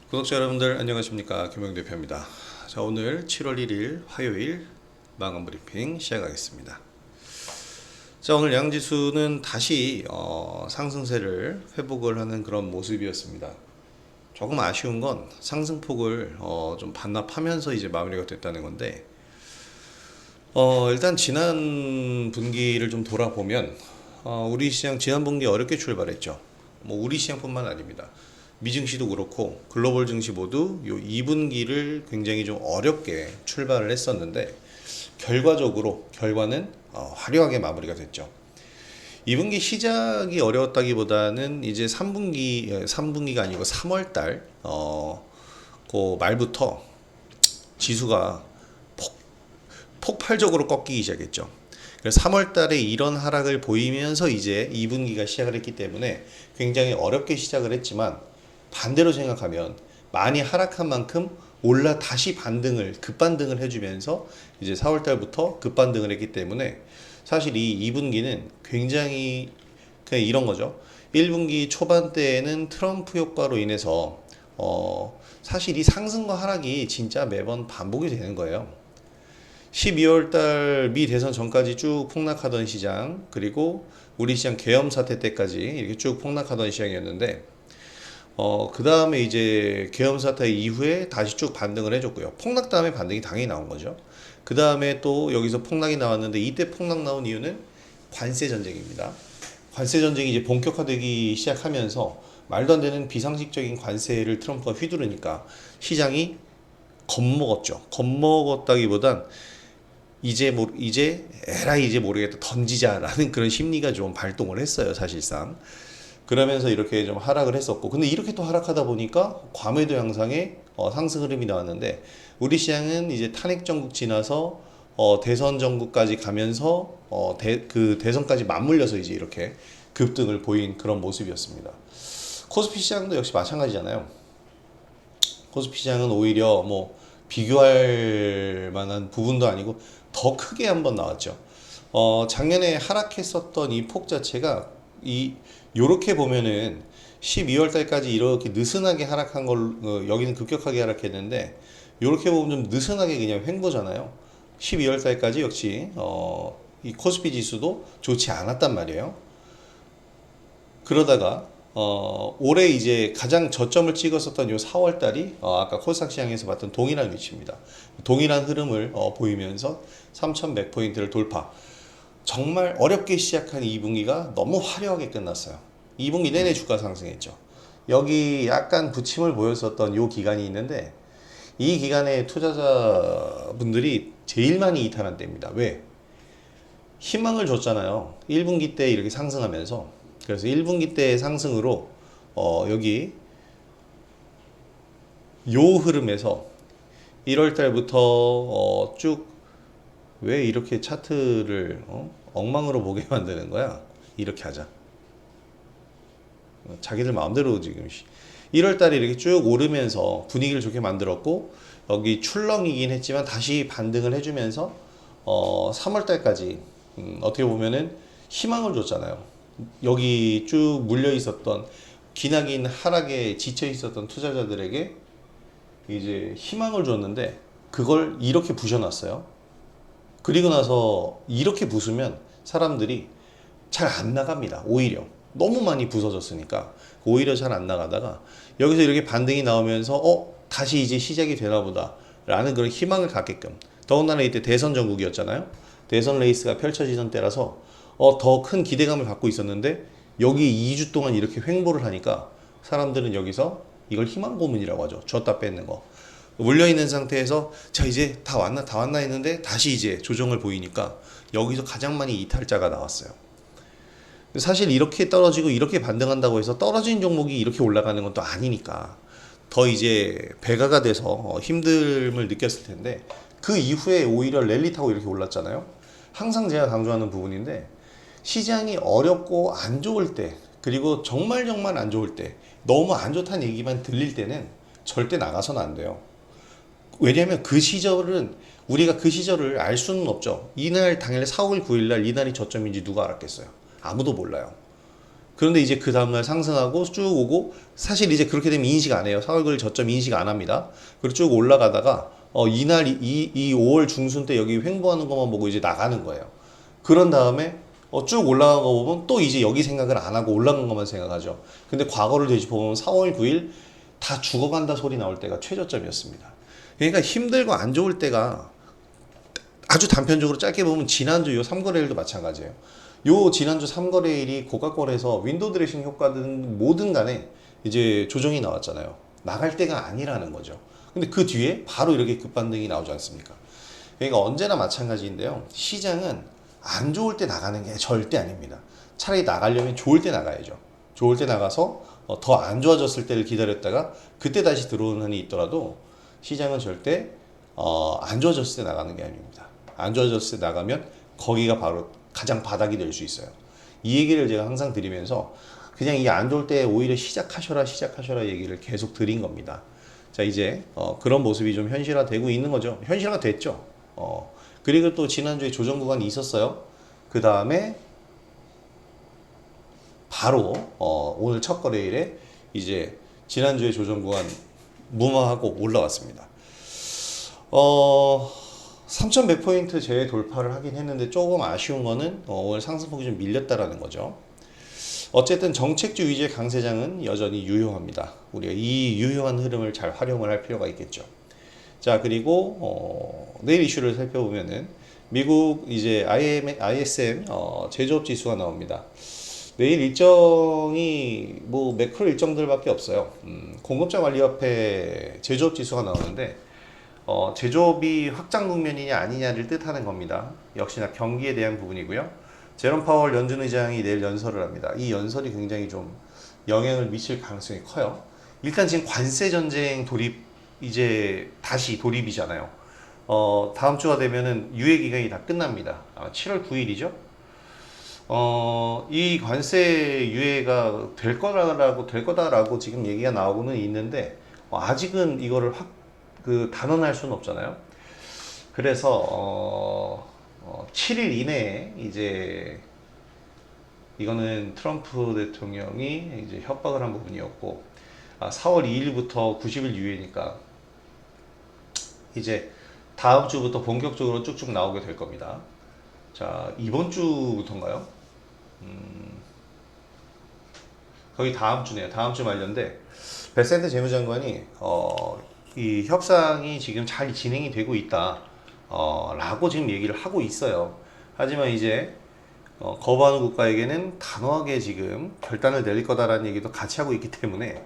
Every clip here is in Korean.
구독자 여러분들 안녕하십니까, 김영대표입니다. 자, 오늘 7월 1일 화요일 마감 브리핑 시작하겠습니다. 자, 오늘 양지수는 다시 상승세를 회복을 하는 그런 모습이었습니다. 조금 아쉬운 건 상승폭을 좀 반납하면서 이제 마무리가 됐다는 건데, 일단 지난 분기를 좀 돌아보면 우리 시장 지난 분기 어렵게 출발했죠. 뭐 우리 시장뿐만 아닙니다. 미증시도 그렇고 글로벌 증시 모두 요 2분기를 굉장히 좀 어렵게 출발을 했었는데, 결과는 화려하게 마무리가 됐죠. 2분기 시작이 어려웠다기보다는 이제 3분기가 아니고 3월달 그 말부터 지수가 폭발적으로 꺾이기 시작했죠. 그래서 3월 달에 이런 하락을 보이면서 이제 2분기가 시작을 했기 때문에 굉장히 어렵게 시작을 했지만, 반대로 생각하면 많이 하락한 만큼 다시 급반등을 해주면서 이제 4월 달부터 급반등을 했기 때문에, 사실 이 2분기는 굉장히 그냥 이런 거죠. 1분기 초반 때에는 트럼프 효과로 인해서 사실 이 상승과 하락이 진짜 매번 반복이 되는 거예요. 12월 달 미 대선 전까지 쭉 폭락하던 시장, 그리고 우리 시장 계엄 사태 때까지 이렇게 쭉 폭락하던 시장이었는데, 그 다음에 이제 계엄 사태 이후에 다시 쭉 반등을 해줬고요. 폭락 다음에 반등이 당연히 나온 거죠. 그 다음에 또 여기서 폭락이 나왔는데, 이때 폭락 나온 이유는 관세 전쟁입니다. 관세 전쟁이 이제 본격화되기 시작하면서 말도 안 되는 비상식적인 관세를 트럼프가 휘두르니까 시장이 겁먹었죠. 겁먹었다기보단 이제 모르겠다, 던지자라는 그런 심리가 좀 발동을 했어요, 사실상. 그러면서 이렇게 좀 하락을 했었고, 근데 이렇게 또 하락하다 보니까 과매도 양상의 상승 흐름이 나왔는데, 우리 시장은 이제 탄핵 정국 지나서 대선 정국까지 가면서 그 대선까지 맞물려서 이제 이렇게 급등을 보인 그런 모습이었습니다. 코스피 시장도 역시 마찬가지잖아요. 코스피 시장은 오히려 뭐 비교할 만한 부분도 아니고 더 크게 한번 나왔죠. 작년에 하락했었던 이 폭 자체가 요렇게 보면은 12월 달까지 이렇게 느슨하게 하락한 걸, 여기는 급격하게 하락했는데, 요렇게 보면 좀 느슨하게 그냥 횡보잖아요. 12월 달까지 역시 이 코스피 지수도 좋지 않았단 말이에요. 그러다가 올해 이제 가장 저점을 찍었었던 요 4월 달이 아까 코스닥 시장에서 봤던 동일한 위치입니다. 동일한 흐름을 보이면서 3,100포인트를 돌파. 정말 어렵게 시작한 2분기가 너무 화려하게 끝났어요. 2분기 내내 주가 상승했죠. 여기 약간 부침을 보였었던 요 기간이 있는데, 이 기간에 투자자분들이 제일 많이 이탈한 때입니다. 왜? 희망을 줬잖아요. 1분기 때 이렇게 상승하면서. 그래서 1분기 때 상승으로 여기 요 흐름에서 1월 달부터 쭉, 왜 이렇게 차트를 엉망으로 보게 만드는 거야? 이렇게 하자. 자기들 마음대로 지금 1월 달에 이렇게 쭉 오르면서 분위기를 좋게 만들었고, 여기 출렁이긴 했지만 다시 반등을 해주면서 3월 달까지 어떻게 보면은 희망을 줬잖아요. 여기 쭉 물려 있었던, 기나긴 하락에 지쳐 있었던 투자자들에게 이제 희망을 줬는데, 그걸 이렇게 부셔놨어요. 그리고 나서 이렇게 부수면 사람들이 잘 안 나갑니다. 오히려 너무 많이 부서졌으니까 오히려 잘 안 나가다가, 여기서 이렇게 반등이 나오면서 다시 이제 시작이 되나 보다 라는 그런 희망을 갖게끔, 더군다나 이때 대선 전국이었잖아요. 대선 레이스가 펼쳐지던 때라서 더 큰 기대감을 갖고 있었는데, 여기 2주 동안 이렇게 횡보를 하니까 사람들은 여기서 이걸 희망 고문이라고 하죠. 줬다 뺏는 거. 물려있는 상태에서 자 이제 다 왔나 했는데, 다시 이제 조정을 보이니까 여기서 가장 많이 이탈자가 나왔어요. 사실 이렇게 떨어지고 이렇게 반등한다고 해서 떨어진 종목이 이렇게 올라가는 건 또 아니니까 더 이제 배가가 돼서 힘듦을 느꼈을 텐데, 그 이후에 오히려 랠리 타고 이렇게 올랐잖아요. 항상 제가 강조하는 부분인데, 시장이 어렵고 안 좋을 때, 그리고 정말 안 좋을 때, 너무 안 좋다는 얘기만 들릴 때는 절대 나가서는 안 돼요. 왜냐하면 우리가 그 시절을 알 수는 없죠. 이날 당일 4월 9일 날 이날이 저점인지 누가 알았겠어요? 아무도 몰라요. 그런데 이제 그 다음날 상승하고 쭉 오고, 사실 이제 그렇게 되면 인식 안 해요. 4월 9일 저점 인식 안 합니다. 그리고 쭉 올라가다가 이날 이 5월 중순 때 여기 횡보하는 것만 보고 이제 나가는 거예요. 그런 다음에 쭉 올라간 거 보면 또 이제 여기 생각을 안 하고 올라간 것만 생각하죠. 근데 과거를 되짚어보면 4월 9일 다 죽어간다 소리 나올 때가 최저점이었습니다. 그러니까 힘들고 안 좋을 때가, 아주 단편적으로 짧게 보면 지난주 요 3거래일도 마찬가지예요. 요 지난주 3거래일이 고가권에서 윈도우 드레싱 효과든 뭐든 간에 이제 조정이 나왔잖아요. 나갈 때가 아니라는 거죠. 근데 그 뒤에 바로 이렇게 급반등이 나오지 않습니까? 그러니까 언제나 마찬가지인데요. 시장은 안 좋을 때 나가는 게 절대 아닙니다. 차라리 나가려면 좋을 때 나가야죠. 좋을 때 나가서 더 안 좋아졌을 때를 기다렸다가 그때 다시 들어오는 한이 있더라도, 시장은 절대 안 좋아졌을 때 나가는 게 아닙니다. 안 좋아졌을 때 나가면 거기가 바로 가장 바닥이 될 수 있어요. 이 얘기를 제가 항상 드리면서 그냥 이 안 좋을 때 오히려 시작하셔라 얘기를 계속 드린 겁니다. 자, 이제 그런 모습이 좀 현실화되고 있는 거죠. 현실화가 됐죠. 그리고 또 지난주에 조정 구간이 있었어요. 그 다음에 바로 오늘 첫 거래일에 이제 지난주에 조정 구간 무마하고 올라왔습니다. 3,100포인트 제외 돌파를 하긴 했는데 조금 아쉬운 거는 오늘 상승폭이 좀 밀렸다라는 거죠. 어쨌든 정책주 위주의 강세장은 여전히 유효합니다. 우리가 이 유효한 흐름을 잘 활용을 할 필요가 있겠죠. 자, 그리고 내일 이슈를 살펴보면은 미국 이제 ISM 제조업 지수가 나옵니다. 내일 일정이 뭐 매크로 일정들밖에 없어요. 공급자 관리협회 제조업 지수가 나오는데 제조업이 확장 국면이냐 아니냐를 뜻하는 겁니다. 역시나 경기에 대한 부분이고요. 제롬 파월 연준 의장이 내일 연설을 합니다. 이 연설이 굉장히 좀 영향을 미칠 가능성이 커요. 일단 지금 관세 전쟁 돌입, 이제 다시 돌입이잖아요. 다음 주가 되면은 유예 기간이 다 끝납니다. 7월 9일이죠. 이 관세 유예가 될 거다라고 지금 얘기가 나오고는 있는데, 아직은 이거를 단언할 수는 없잖아요. 그래서 7일 이내에 이제 이거는 트럼프 대통령이 이제 협박을 한 부분이었고, 4월 2일부터 90일 유예니까 이제 다음 주부터 본격적으로 쭉쭉 나오게 될 겁니다. 자, 이번 주부터인가요? 거의 다음 주네요. 다음 주 말년데 베센트 재무장관이 이 협상이 지금 잘 진행이 되고 있다 라고 지금 얘기를 하고 있어요. 하지만 이제 거부하는 국가에게는 단호하게 지금 결단을 내릴 거다라는 얘기도 같이 하고 있기 때문에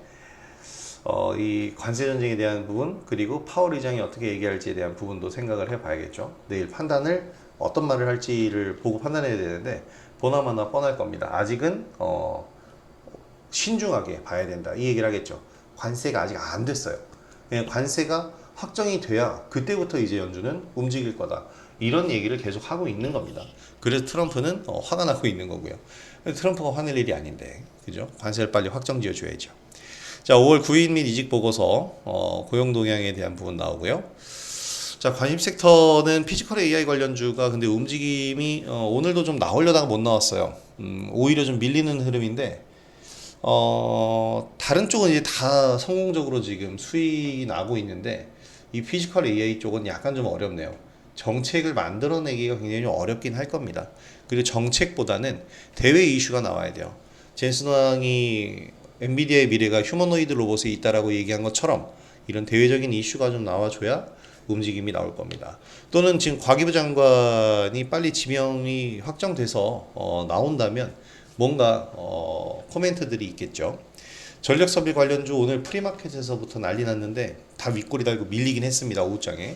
이 관세 전쟁에 대한 부분, 그리고 파월 의장이 어떻게 얘기할지에 대한 부분도 생각을 해봐야겠죠. 내일 판단을 어떤 말을 할지를 보고 판단해야 되는데 보나마나 뻔할 겁니다. 아직은 신중하게 봐야 된다 이 얘기를 하겠죠. 관세가 아직 안 됐어요. 그냥 관세가 확정이 돼야 그때부터 이제 연준은 움직일 거다, 이런 얘기를 계속 하고 있는 겁니다. 그래서 트럼프는 화가 나고 있는 거고요. 트럼프가 화낼 일이 아닌데, 그죠? 관세를 빨리 확정 지어줘야죠. 자, 5월 구인 및 이직 보고서 고용 동향에 대한 부분 나오고요. 자, 관심 섹터는 피지컬 AI 관련주가 근데 움직임이 오늘도 좀 나오려다가 못 나왔어요. 오히려 좀 밀리는 흐름인데, 다른 쪽은 이제 다 성공적으로 지금 수익이 나고 있는데 이 피지컬 AI 쪽은 약간 좀 어렵네요. 정책을 만들어내기가 굉장히 어렵긴 할 겁니다. 그리고 정책보다는 대외 이슈가 나와야 돼요. 젠슨 왕이 엔비디아의 미래가 휴머노이드 로봇에 있다라고 얘기한 것처럼 이런 대외적인 이슈가 좀 나와줘야 움직임이 나올 겁니다. 또는 지금 과기부 장관이 빨리 지명이 확정돼서 나온다면 뭔가 코멘트들이 있겠죠. 전력섭이 관련주 오늘 프리마켓에서부터 난리 났는데 다 윗꼬리 달고 밀리긴 했습니다. 오후장에.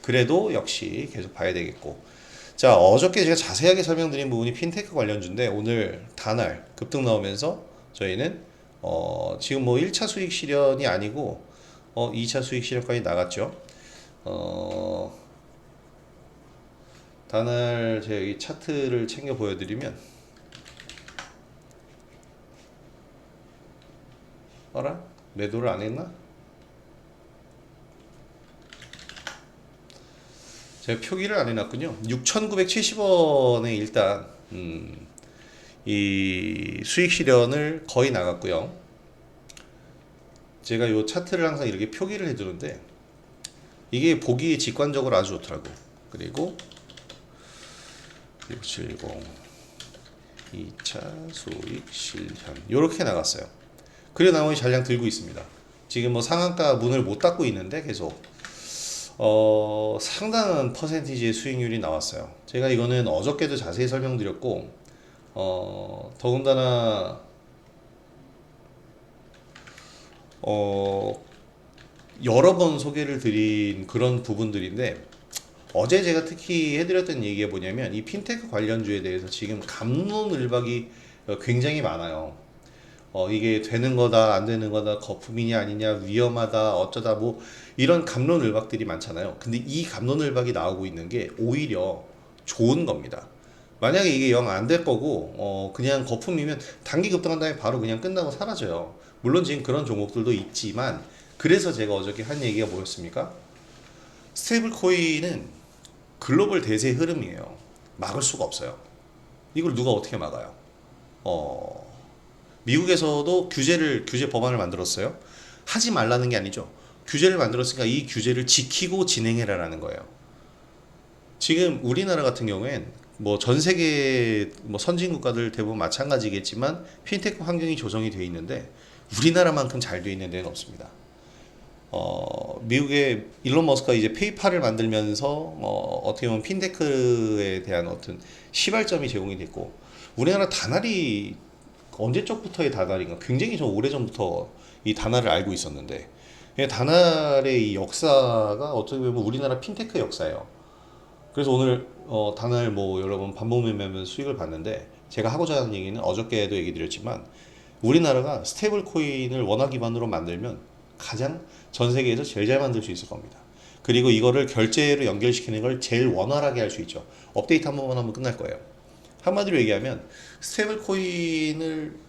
그래도 역시 계속 봐야 되겠고, 자, 어저께 제가 자세하게 설명드린 부분이 핀테크 관련주인데 오늘 다날 급등 나오면서 저희는 지금 뭐 1차 수익 실현이 아니고 2차 수익 실현까지 나갔죠. 다날 제가 이 차트를 챙겨 보여드리면, 어라? 매도를 안 했나? 제가 표기를 안 해놨군요. 6,970원에 일단 이 수익 실현을 거의 나갔고요. 제가 요 차트를 항상 이렇게 표기를 해두는데 이게 보기 직관적으로 아주 좋더라고. 그리고 670 2차 수익 실현 요렇게 나갔어요. 그래 나머지 잔량 들고 있습니다. 지금 뭐 상한가 문을 못 닫고 있는데 계속 상당한 퍼센티지의 수익률이 나왔어요. 제가 이거는 어저께도 자세히 설명드렸고 더군다나 여러 번 소개를 드린 그런 부분들인데 어제 제가 특히 해드렸던 얘기가 뭐냐면 이 핀테크 관련주에 대해서 지금 갑론을박이 굉장히 많아요. 이게 되는 거다 안 되는 거다 거품이냐 아니냐 위험하다 어쩌다 뭐 이런 갑론을박들이 많잖아요. 근데 이 갑론을박이 나오고 있는 게 오히려 좋은 겁니다. 만약에 이게 영 안 될 거고 그냥 거품이면 단기 급등한 다음에 바로 그냥 끝나고 사라져요. 물론 지금 그런 종목들도 있지만 그래서 제가 어저께 한 얘기가 뭐였습니까? 스테이블 코인은 글로벌 대세 흐름이에요. 막을 수가 없어요. 이걸 누가 어떻게 막아요? 미국에서도 규제 법안을 만들었어요. 하지 말라는 게 아니죠. 규제를 만들었으니까 이 규제를 지키고 진행해라라는 거예요. 지금 우리나라 같은 경우엔 뭐 전 세계 뭐 선진 국가들 대부분 마찬가지겠지만 핀테크 환경이 조성이 되어 있는데 우리나라만큼 잘 되어 있는 데는 없습니다. 미국의 일론 머스크가 이제 페이팔을 만들면서 어떻게 보면 핀테크에 대한 어떤 시발점이 제공이 됐고 우리나라 다날이 언제적부터의 다날인가 굉장히 좀 오래전부터 이 다날을 알고 있었는데 다날의 이 역사가 어떻게 보면 우리나라 핀테크 역사예요. 그래서 오늘 다날 뭐 여러분 반복 매매하면 수익을 봤는데 제가 하고자 하는 얘기는 어저께도 얘기 드렸지만 우리나라가 스테이블 코인을 원화 기반으로 만들면 가장 전 세계에서 제일 잘 만들 수 있을 겁니다. 그리고 이거를 결제로 연결시키는 걸 제일 원활하게 할 수 있죠. 업데이트 한 번만 하면 끝날 거예요. 한마디로 얘기하면 스테이블 코인을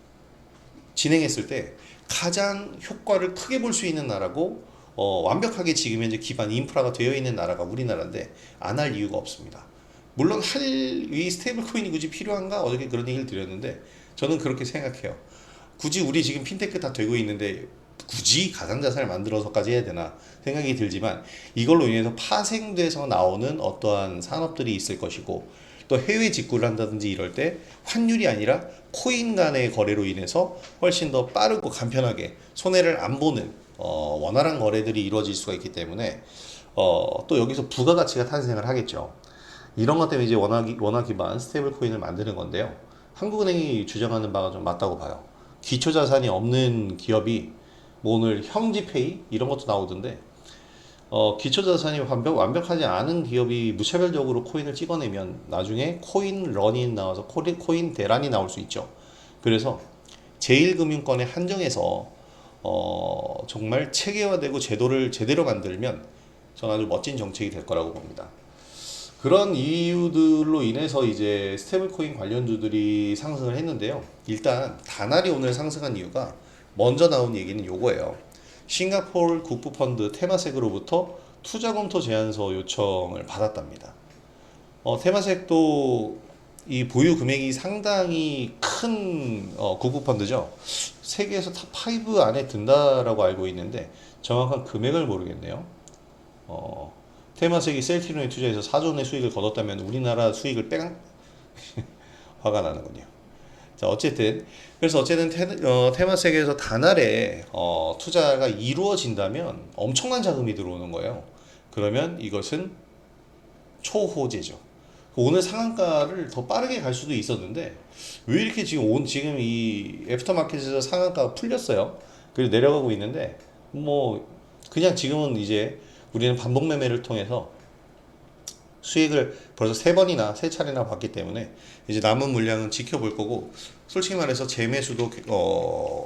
진행했을 때 가장 효과를 크게 볼 수 있는 나라고 완벽하게 지금 현재 기반 인프라가 되어 있는 나라가 우리나라인데 안 할 이유가 없습니다. 물론 이 스테이블 코인이 굳이 필요한가 어저께 그런 얘기를 드렸는데 저는 그렇게 생각해요. 굳이 우리 지금 핀테크 다 되고 있는데 굳이 가상자산을 만들어서까지 해야 되나 생각이 들지만 이걸로 인해서 파생돼서 나오는 어떠한 산업들이 있을 것이고 또 해외 직구를 한다든지 이럴 때 환율이 아니라 코인 간의 거래로 인해서 훨씬 더 빠르고 간편하게 손해를 안 보는 원활한 거래들이 이루어질 수가 있기 때문에 또 여기서 부가가치가 탄생을 하겠죠. 이런 것 때문에 이제 원화 기반 스테이블 코인을 만드는 건데요. 한국은행이 주장하는 바가 좀 맞다고 봐요. 기초 자산이 없는 기업이 뭐 오늘 형지페이 이런 것도 나오던데 기초 자산이 완벽하지 않은 기업이 무차별적으로 코인을 찍어내면 나중에 코인 런이 나와서 코인 대란이 나올 수 있죠. 그래서 제1금융권에 한정해서 정말 체계화되고 제도를 제대로 만들면 저는 아주 멋진 정책이 될 거라고 봅니다. 그런 이유들로 인해서 이제 스테이블 코인 관련주들이 상승을 했는데요. 일단 다날이 오늘 상승한 이유가 먼저 나온 얘기는 요거예요. 싱가포르 국부펀드 테마색으로부터 투자 검토 제안서 요청을 받았답니다. 테마색도 이 보유 금액이 상당히 큰 국부펀드죠. 세계에서 탑5 안에 든다라고 알고 있는데 정확한 금액을 모르겠네요. 테마색이 셀티론에 투자해서 4조 원의 수익을 거뒀다면 우리나라 수익을 빼간 화가 나는군요. 자, 그래서 어쨌든 테마색에서 다날에 투자가 이루어진다면 엄청난 자금이 들어오는 거예요. 그러면 이것은 초호재죠. 오늘 상한가를 더 빠르게 갈 수도 있었는데 왜 이렇게 지금 이 애프터마켓에서 상한가가 풀렸어요. 그리고 내려가고 있는데 뭐 그냥 지금은 이제 우리는 반복 매매를 통해서 수익을 벌써 세 차례나 봤기 때문에 이제 남은 물량은 지켜볼 거고 솔직히 말해서 재매수도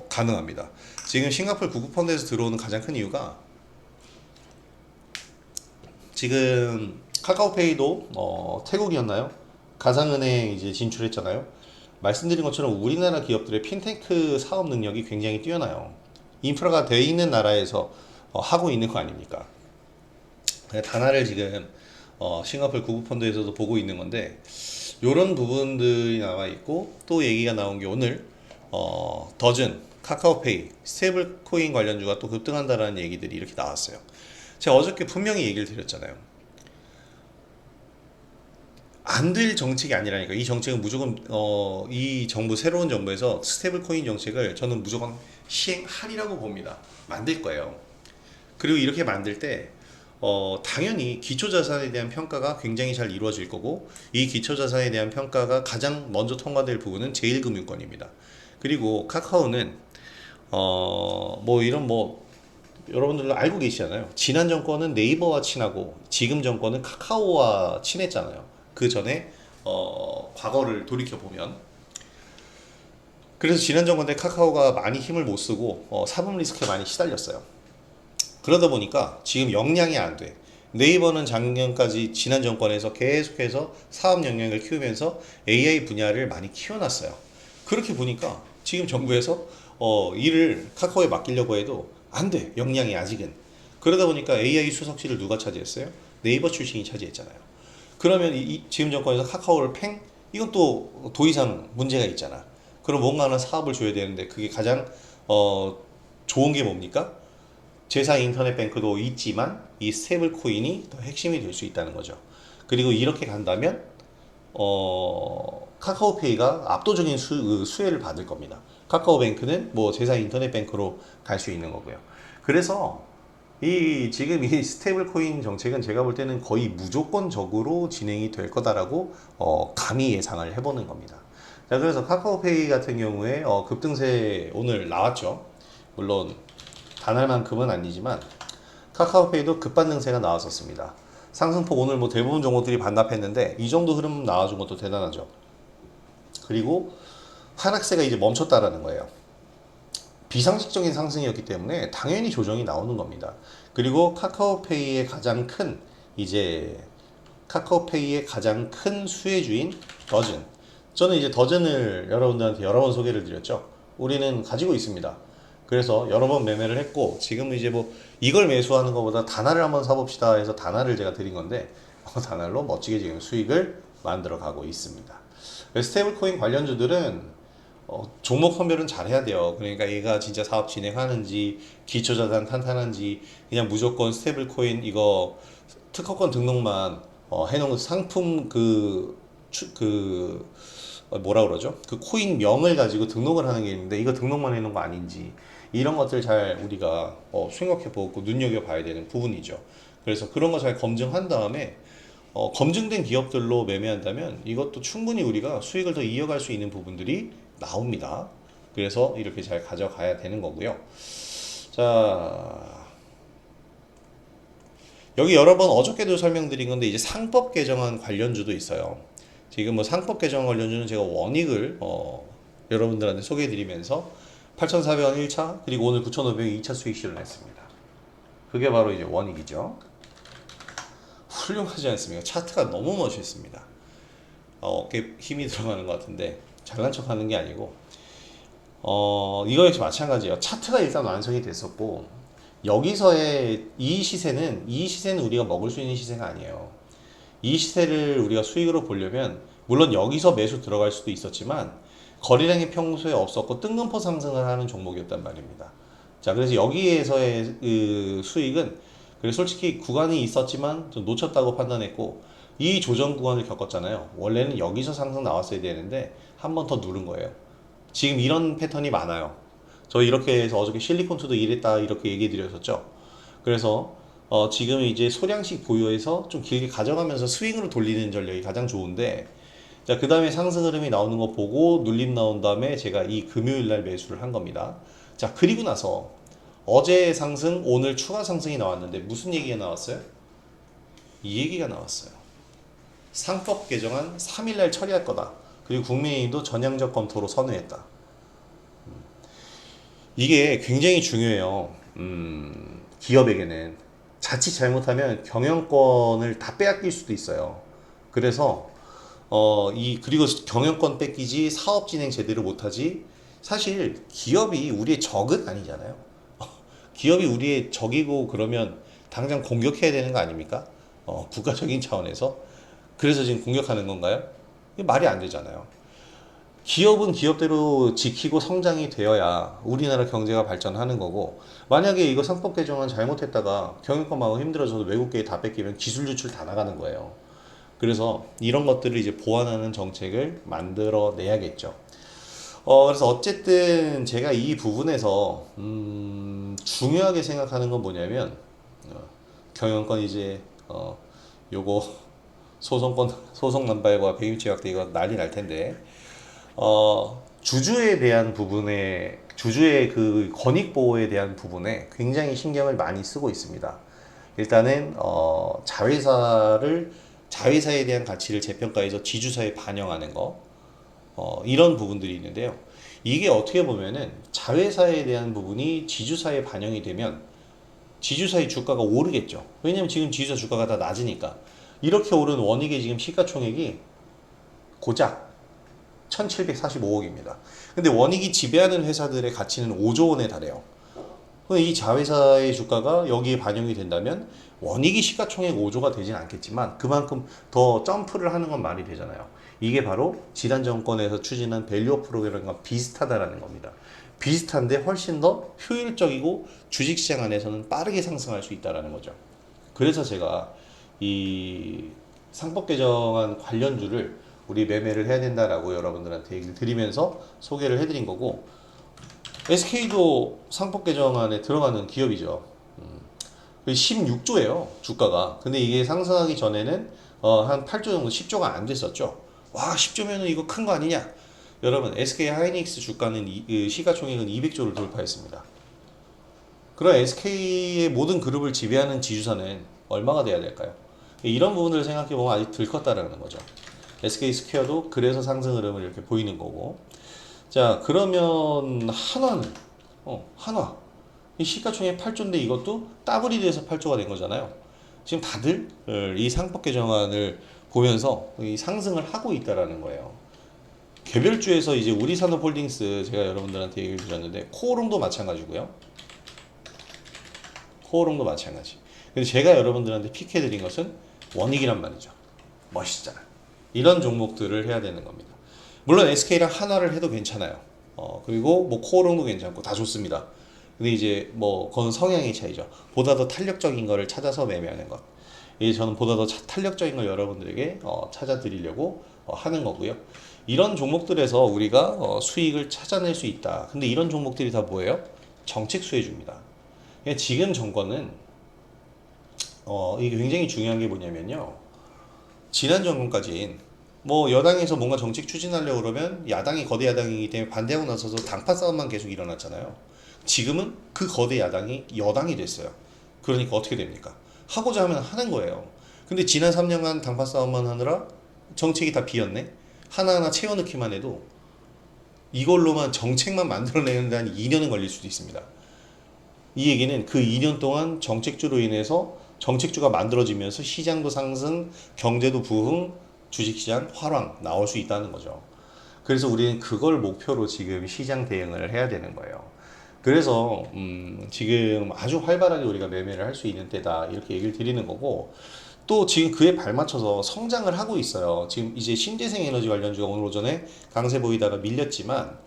가능합니다. 지금 싱가포르 국부펀드에서 들어오는 가장 큰 이유가 지금 카카오페이도 태국이었나요? 가상은행 이제 진출했잖아요. 말씀드린 것처럼 우리나라 기업들의 핀테크 사업 능력이 굉장히 뛰어나요. 인프라가 돼 있는 나라에서 하고 있는 거 아닙니까? 다나를 지금 싱가포르 국부펀드에서도 보고 있는 건데 요런 부분들이 남아 있고, 또 얘기가 나온 게 오늘 더즌, 카카오페이, 스테이블 코인 관련주가 또 급등한다라는 얘기들이 이렇게 나왔어요. 제가 어저께 분명히 얘기를 드렸잖아요. 안 될 정책이 아니라니까. 이 정책은 무조건 이 정부, 새로운 정부에서 스테이블 코인 정책을 저는 무조건 시행하리라고 봅니다. 만들 거예요. 그리고 이렇게 만들 때 당연히 기초자산에 대한 평가가 굉장히 잘 이루어질 거고, 이 기초자산에 대한 평가가 가장 먼저 통과될 부분은 제1금융권입니다. 그리고 카카오는 뭐 이런 뭐 여러분들도 알고 계시잖아요. 지난 정권은 네이버와 친하고 지금 정권은 카카오와 친했잖아요. 그 전에 과거를 돌이켜 보면, 그래서 지난 정권 때 카카오가 많이 힘을 못 쓰고 사법 리스크에 많이 시달렸어요. 그러다 보니까 지금 역량이 안 돼. 네이버는 작년까지 지난 정권에서 계속해서 사업 역량을 키우면서 AI 분야를 많이 키워놨어요. 그렇게 보니까 지금 정부에서 일을 카카오에 맡기려고 해도 안 돼. 역량이 아직은. 그러다 보니까 AI 수석실을 누가 차지했어요? 네이버 출신이 차지했잖아요. 그러면 지금 정권에서 카카오를 이건 또 도의상 문제가 있잖아. 그럼 뭔가 하나 사업을 줘야 되는데, 그게 가장 좋은 게 뭡니까? 제사 인터넷 뱅크도 있지만 이 스테이블 코인이 더 핵심이 될 수 있다는 거죠. 그리고 이렇게 간다면 카카오페이가 압도적인 수혜를 받을 겁니다. 카카오뱅크는 뭐 제사 인터넷 뱅크로 갈 수 있는 거고요. 그래서 지금 이 스테이블 코인 정책은 제가 볼 때는 거의 무조건적으로 진행이 될 거다라고 감히 예상을 해보는 겁니다. 자, 그래서 카카오페이 같은 경우에 급등세 오늘 나왔죠. 물론 단할만큼은 아니지만 카카오페이도 급반등세가 나왔었습니다. 상승폭 오늘 뭐 대부분 종목들이 반납했는데 이 정도 흐름 나와준 것도 대단하죠. 그리고 하락세가 이제 멈췄다라는 거예요. 비상식적인 상승이었기 때문에 당연히 조정이 나오는 겁니다. 그리고 카카오페이의 가장 큰 수혜주인 더즌. 저는 이제 더즌을 여러분들한테 여러 번 소개를 드렸죠. 우리는 가지고 있습니다. 그래서 여러 번 매매를 했고, 지금 이제 뭐 이걸 매수하는 것보다 단알을 한번 사봅시다 해서 단알을 제가 드린 건데, 단알로 멋지게 지금 수익을 만들어 가고 있습니다. 스테이블 코인 관련주들은 종목 선별은 잘 해야 돼요. 그러니까 얘가 진짜 사업 진행하는지, 기초자산 탄탄한지, 그냥 무조건 스테이블 코인 이거 특허권 등록만 해놓은 상품 뭐라 그러죠? 그 코인 명을 가지고 등록을 하는 게 있는데, 이거 등록만 해놓은 거 아닌지, 이런 것들 잘 우리가 생각해 보고 눈여겨 봐야 되는 부분이죠. 그래서 그런 거 잘 검증한 다음에 검증된 기업들로 매매한다면 이것도 충분히 우리가 수익을 더 이어갈 수 있는 부분들이 나옵니다. 그래서 이렇게 잘 가져가야 되는 거고요. 자, 여기 여러 번 어저께도 설명드린 건데, 이제 상법 개정안 관련주도 있어요. 지금 뭐 상법 개정 관련주는 제가 원익을 여러분들한테 소개해드리면서 8,400원 1차, 그리고 오늘 9,500원 2차 수익 실현했습니다. 그게 바로 이제 원익이죠. 훌륭하지 않습니까? 차트가 너무 멋있습니다. 어깨 힘이 들어가는 것 같은데 잘난 척 하는 게 아니고, 이거 역시 마찬가지예요. 차트가 일단 완성이 됐었고, 여기서의 이 시세는 우리가 먹을 수 있는 시세가 아니에요. 이 시세를 우리가 수익으로 보려면, 물론 여기서 매수 들어갈 수도 있었지만 거래량이 평소에 없었고 뜬금포 상승을 하는 종목이었단 말입니다. 자, 그래서 여기에서의 그 수익은, 그래서 솔직히 구간이 있었지만 좀 놓쳤다고 판단했고, 이 조정 구간을 겪었잖아요. 원래는 여기서 상승 나왔어야 되는데 한 번 더 누른 거예요. 지금 이런 패턴이 많아요. 저 이렇게 해서 어저께 실리콘투도 이랬다 이렇게 얘기 드렸었죠. 그래서 지금 이제 소량씩 보유해서 좀 길게 가져가면서 스윙으로 돌리는 전략이 가장 좋은데, 자, 그 다음에 상승 흐름이 나오는 거 보고 눌림 나온 다음에 제가 이 금요일 날 매수를 한 겁니다. 자, 그리고 나서 어제 상승, 오늘 추가 상승이 나왔는데 무슨 얘기가 나왔어요? 이 얘기가 나왔어요. 상법 개정안 3일 날 처리할 거다. 그리고 국민의힘도 전향적 검토로 선회했다. 이게 굉장히 중요해요. 기업에게는 자칫 잘못하면 경영권을 다 빼앗길 수도 있어요. 그래서 그리고 경영권 뺏기지 사업 진행 제대로 못하지. 사실 기업이 우리의 적은 아니잖아요. 기업이 우리의 적이고 그러면 당장 공격해야 되는 거 아닙니까? 국가적인 차원에서. 그래서 지금 공격하는 건가요? 이게 말이 안 되잖아요. 기업은 기업대로 지키고 성장이 되어야 우리나라 경제가 발전하는 거고, 만약에 이거 상법 개정안 잘못했다가 경영권 망하고 힘들어져서 외국계에 다 뺏기면 기술 유출 다 나가는 거예요. 그래서 이런 것들을 이제 보완하는 정책을 만들어 내야겠죠. 그래서 어쨌든 제가 이 부분에서 중요하게 생각하는 건 뭐냐면, 경영권 이제 요거 소송 남발과 배임치 확대 이거 난리 날 텐데, 주주에 대한 부분에, 주주의 그 권익 보호에 대한 부분에 굉장히 신경을 많이 쓰고 있습니다. 일단은 자회사에 대한 가치를 재평가해서 지주사에 반영하는 거, 이런 부분들이 있는데요. 이게 어떻게 보면은 자회사에 대한 부분이 지주사에 반영이 되면 지주사의 주가가 오르겠죠. 왜냐면 지금 지주사 주가가 다 낮으니까. 이렇게 오른 원익의 지금 시가총액이 고작 1745억입니다. 근데 원익이 지배하는 회사들의 가치는 5조 원에 달해요. 이 자회사의 주가가 여기에 반영이 된다면 원익이 시가총액 5조가 되진 않겠지만 그만큼 더 점프를 하는 건 말이 되잖아요. 이게 바로 지난 정권에서 추진한 밸류업 프로그램과 비슷하다라는 겁니다. 비슷한데 훨씬 더 효율적이고 주식시장 안에서는 빠르게 상승할 수 있다는 거죠. 그래서 제가 이 상법 개정안 관련주를 우리 매매를 해야 된다라고 여러분들한테 얘기를 드리면서 소개를 해드린 거고, SK도 상법 개정안에 들어가는 기업이죠. 16조예요 주가가. 근데 이게 상승하기 전에는 한 8조 정도, 10조가 안 됐었죠. 와, 10조면은 이거 큰 거 아니냐? 여러분, SK 하이닉스 주가는 시가총액은 200조를 돌파했습니다. 그럼 SK의 모든 그룹을 지배하는 지주사는 얼마가 돼야 될까요? 이런 부분들을 생각해 보면 아직 덜 컸다라는 거죠. SK 스퀘어도 그래서 상승 흐름을 이렇게 보이는 거고. 자, 그러면 한화는 한화 이 시가총액 8조인데 이것도 더블이 돼서 8조가 된 거잖아요. 지금 다들 이 상법 개정안을 보면서 이 상승을 하고 있다라는 거예요. 개별주에서 이제 우리산업홀딩스 제가 여러분들한테 얘기를 드렸는데 코오롱도 마찬가지고요. 코오롱도 마찬가지. 근데 제가 여러분들한테 픽해드린 것은 원익이란 말이죠. 멋있잖아. 이런 종목들을 해야 되는 겁니다. 물론 SK랑 한화를 해도 괜찮아요. 그리고 뭐 코오롱도 괜찮고 다 좋습니다. 근데 이제 뭐 그건 성향의 차이죠. 보다 더 탄력적인 거를 찾아서 매매하는 것. 이제 저는 보다 더 탄력적인 걸 여러분들에게 찾아드리려고 하는 거고요. 이런 종목들에서 우리가 수익을 찾아낼 수 있다. 근데 이런 종목들이 다 뭐예요? 정책 수혜주입니다. 지금 정권은 이게 굉장히 중요한 게 뭐냐면요. 지난 정권까지는 뭐 여당에서 뭔가 정책 추진하려고 그러면 야당이 거대 야당이기 때문에 반대하고 나서서 당파 싸움만 계속 일어났잖아요. 지금은 그 거대 야당이 여당이 됐어요. 그러니까 어떻게 됩니까? 하고자 하면 하는 거예요. 근데 지난 3년간 당파 싸움만 하느라 정책이 다 비었네. 하나하나 채워넣기만 해도 이걸로만 정책만 만들어내는데 한 2년은 걸릴 수도 있습니다. 이 얘기는 그 2년 동안 정책주로 인해서 정책주가 만들어지면서 시장도 상승, 경제도 부흥, 주식시장 활황 나올 수 있다는 거죠. 그래서 우리는 그걸 목표로 지금 시장 대응을 해야 되는 거예요. 그래서 지금 아주 활발하게 우리가 매매를 할 수 있는 때다 이렇게 얘기를 드리는 거고, 또 지금 그에 발맞춰서 성장을 하고 있어요. 지금 이제 신재생 에너지 관련주가 오늘 오전에 강세 보이다가 밀렸지만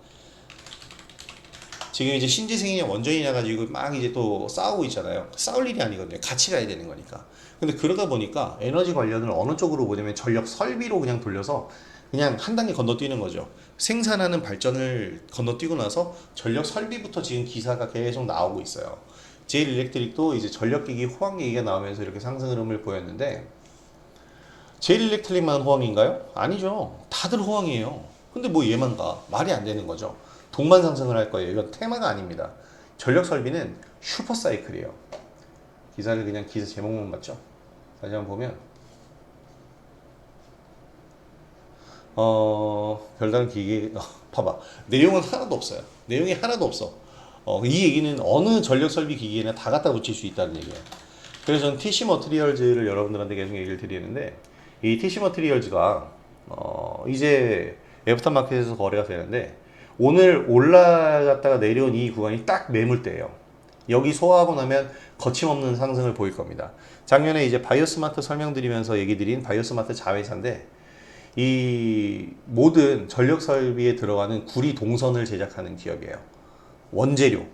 지금 이제 신재생이냐 원전이냐 가지고 막 이제 또 싸우고 있잖아요. 싸울 일이 아니거든요. 같이 가야 되는 거니까. 근데 그러다 보니까 에너지 관련을 어느 쪽으로 보냐면 전력 설비로 그냥 돌려서 그냥 한 단계 건너뛰는 거죠. 생산하는 발전을 건너뛰고 나서 전력 설비부터 지금 기사가 계속 나오고 있어요. 제일 일렉트릭도 이제 전력기기 호황기기가 나오면서 이렇게 상승 흐름을 보였는데, 제일 일렉트릭만 호황인가요? 아니죠. 다들 호황이에요. 근데 뭐 얘만 가? 말이 안 되는 거죠. 동반 상승을 할 거예요. 이건 테마가 아닙니다. 전력 설비는 슈퍼 사이클이에요. 기사를 그냥 기사 제목만 봤죠. 다시 한번 보면 별다른 기계 봐봐. 내용은 하나도 없어요. 내용이 하나도 없어. 이 얘기는 어느 전력 설비 기기에나 다 갖다 붙일 수 있다는 얘기예요. 그래서 저는 TC 머티리얼즈를 여러분들한테 계속 얘기를 드리는데, 이 TC 머티리얼즈가 이제 애프터마켓에서 거래가 되는데, 오늘 올라갔다가 내려온 이 구간이 딱 매물대예요. 여기 소화하고 나면 거침없는 상승을 보일 겁니다. 작년에 이제 바이오스마트 설명드리면서 얘기 드린 바이오스마트 자회사인데, 이 모든 전력 설비에 들어가는 구리 동선을 제작하는 기업이에요. 원재료.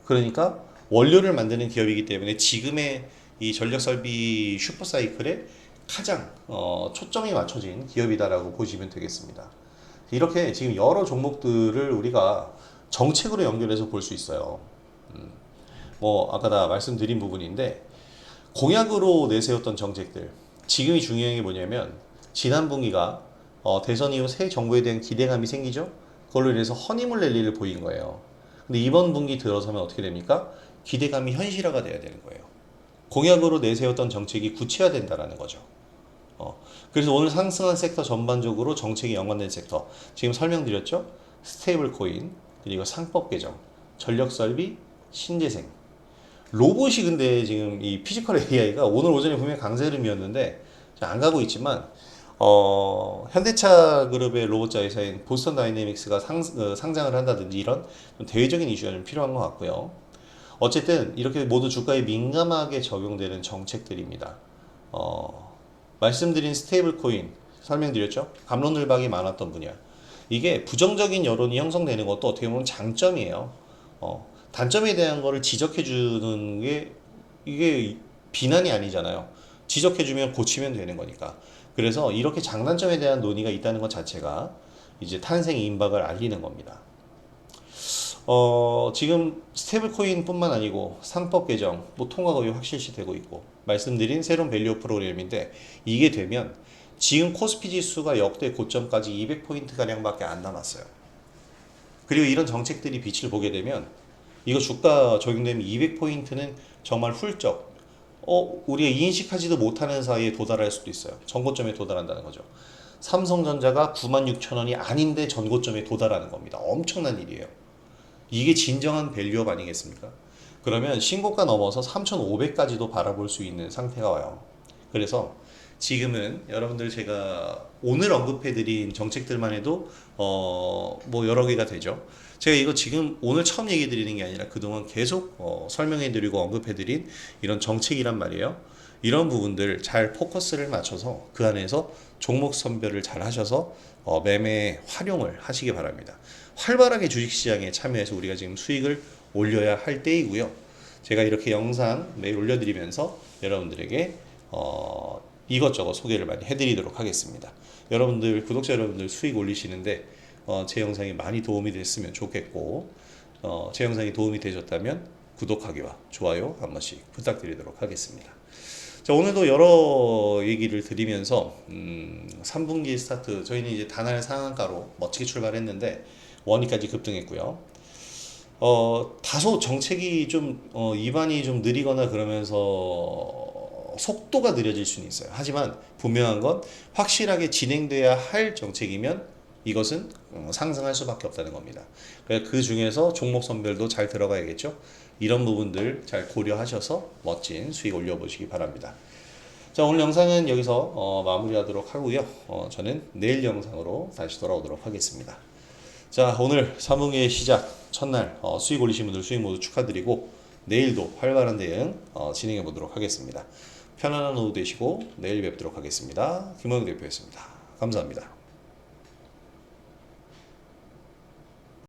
그러니까 원료를 만드는 기업이기 때문에 지금의 이 전력 설비 슈퍼사이클에 가장 초점이 맞춰진 기업이다라고 보시면 되겠습니다. 이렇게 지금 여러 종목들을 우리가 정책으로 연결해서 볼 수 있어요. 뭐 아까 다 말씀드린 부분인데 공약으로 내세웠던 정책들 지금이 중요한 게 뭐냐면 지난 분기가 대선 이후 새 정부에 대한 기대감이 생기죠. 그걸로 인해서 허니문 랠리를 보인 거예요. 근데 이번 분기 들어서면 어떻게 됩니까? 기대감이 현실화가 돼야 되는 거예요. 공약으로 내세웠던 정책이 구체화된다라는 거죠. 그래서 오늘 상승한 섹터 전반적으로 정책이 연관된 섹터 지금 설명드렸죠. 스테이블 코인 그리고 상법 개정 전력 설비 신재생 로봇이 근데 지금 이 피지컬 AI가 오늘 오전에 분명히 강세름이었는데 안 가고 있지만 현대차 그룹의 로봇자 회사인 보스턴 다이내믹스가 상장을 한다든지 이런 좀 대외적인 이슈가 좀 필요한 것 같고요. 어쨌든 이렇게 모두 주가에 민감하게 적용되는 정책들입니다. 말씀드린 스테이블 코인 설명드렸죠? 갑론을박이 많았던 분야. 이게 부정적인 여론이 형성되는 것도 어떻게 보면 장점이에요. 단점에 대한 거를 지적해 주는 게 이게 비난이 아니잖아요. 지적해 주면 고치면 되는 거니까. 그래서 이렇게 장단점에 대한 논의가 있다는 것 자체가 이제 탄생 임박을 알리는 겁니다. 지금 스테이블 코인뿐만 아니고 상법 개정, 뭐 통과 거의 확실시 되고 있고 말씀드린 새로운 밸류 프로그램인데 이게 되면 지금 코스피 지수가 역대 고점까지 200포인트 가량밖에 안 남았어요. 그리고 이런 정책들이 빛을 보게 되면 이거 주가 적용되면 200포인트는 정말 훌쩍 우리가 인식하지도 못하는 사이에 도달할 수도 있어요. 전고점에 도달한다는 거죠. 삼성전자가 96,000원이 아닌데 전고점에 도달하는 겁니다. 엄청난 일이에요. 이게 진정한 밸류업 아니겠습니까? 그러면 신고가 넘어서 3,500까지도 바라볼 수 있는 상태가 와요. 그래서 지금은 여러분들 제가 오늘 언급해드린 정책들만 해도 뭐 여러 개가 되죠. 제가 이거 지금 오늘 처음 얘기 드리는 게 아니라 그동안 계속 설명해드리고 언급해드린 이런 정책이란 말이에요. 이런 부분들 잘 포커스를 맞춰서 그 안에서 종목 선별을 잘 하셔서 매매 활용을 하시기 바랍니다. 활발하게 주식시장에 참여해서 우리가 지금 수익을 올려야 할 때이고요. 제가 이렇게 영상 매일 올려드리면서 여러분들에게 이것저것 소개를 많이 해드리도록 하겠습니다. 여러분들 구독자 여러분들 수익 올리시는데 제 영상이 많이 도움이 됐으면 좋겠고 제 영상이 도움이 되셨다면 구독하기와 좋아요 한 번씩 부탁드리도록 하겠습니다. 자, 오늘도 여러 얘기를 드리면서 3분기 스타트 저희는 이제 단할 상한가로 멋지게 출발했는데 원위까지 급등했고요. 다소 정책이 좀 입안이 좀 느리거나 그러면서 속도가 느려질 수는 있어요. 하지만 분명한 건 확실하게 진행돼야 할 정책이면 이것은 상승할 수밖에 없다는 겁니다. 그 중에서 종목 선별도 잘 들어가야겠죠. 이런 부분들 잘 고려하셔서 멋진 수익 올려보시기 바랍니다. 자, 오늘 영상은 여기서 마무리하도록 하고요. 저는 내일 영상으로 다시 돌아오도록 하겠습니다. 자, 오늘 3분기의 시작 첫날 수익 올리신 분들 수익 모두 축하드리고 내일도 활발한 대응 진행해 보도록 하겠습니다. 편안한 오후 되시고 내일 뵙도록 하겠습니다. 김원영 대표였습니다. 감사합니다.